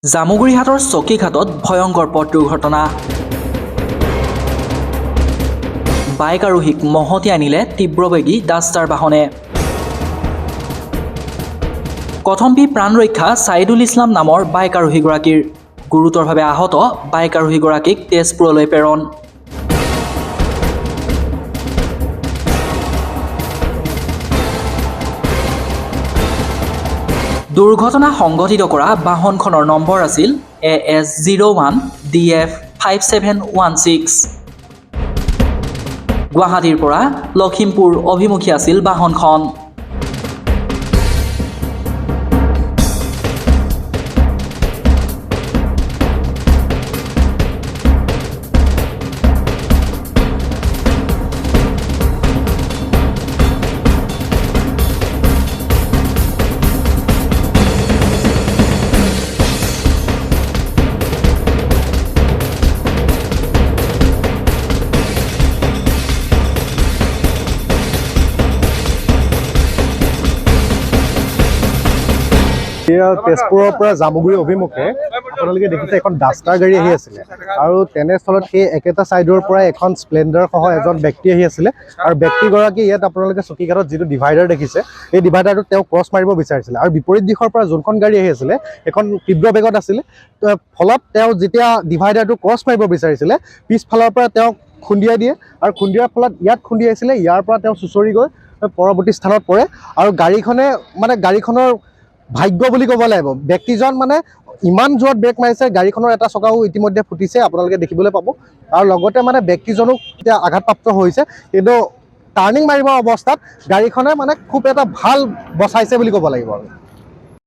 জামুগুৰিহাটৰ চকীঘাটত ভয়ংকৰ পথ দুৰ্ঘটনা। বাইক আৰোহীক মহতিয়াই আনিলে তীব্ৰবেগী ডাষ্টাৰ বাহনে। কথম্পি প্ৰাণ ৰক্ষা ছাইদুল ইছলাম নামৰ বাইক আৰোহীগৰাকীৰ। গুৰুতৰভাৱে আহত বাইক আৰোহীগৰাকীক তেজপুৰলৈ প্ৰেৰণ। দুৰ্ঘটনা সংঘটিত কৰা বাহনখনৰ নম্বৰ আছিল AS01DF5716। গুৱাহাটীৰ পৰা লখিমপুৰ অভিমুখী আছিল বাহনখন। তেজপুৰৰ পৰা জামুগুৰি অভিমুখে আপোনালোকে দেখিছে এখন ডাষ্টাৰ গাড়ী আহি আছিলে আৰু তেনেস্থলত সেই একেটা ছাইডৰ পৰা এখন স্প্লেণ্ডাৰ সহ এজন ব্যক্তি আহি আছিলে আৰু ব্যক্তিগৰাকী ইয়াত আপোনালোকে চকীঘাটত যিটো ডিভাইডাৰ দেখিছে এই ডিভাইডাৰটো তেওঁ ক্ৰছ মাৰিব বিচাৰিছিলে আৰু বিপৰীত দিশৰ পৰা যোনখন গাড়ী আহি আছিলে এখন তীব্ৰ বেগত আছিলে। ফলত তেওঁ যেতিয়া ডিভাইডাৰটো ক্ৰছ মাৰিব বিচাৰিছিলে পিছফালৰ পৰা তেওঁ খুন্দিয়াই দিয়ে আৰু খুন্দিয়াৰ ফলত ইয়াত খুন্দিয়াইছিলে। ইয়াৰ পৰা তেওঁ চুঁচৰি গৈ পৰৱৰ্তী স্থানত পৰে আৰু গাড়ীখনৰ ভাগ্য বুলি ক'ব লাগিব। ব্যক্তিজন ইমান জোৰত ব্ৰেক মাৰিছে, গাড়ীখনৰ এটা চকাও ইতিমধ্যে ফুটিছে আপোনালোকে দেখিবলৈ পাব আৰু লগতে ব্যক্তিজনো এতিয়া আঘাতপ্ৰাপ্ত হৈছে, কিন্তু টাৰ্ণিং মাৰিবৰ অৱস্থাত গাড়ীখনে খুব এটা ভাল বচাইছে বুলি ক'ব লাগিব আৰু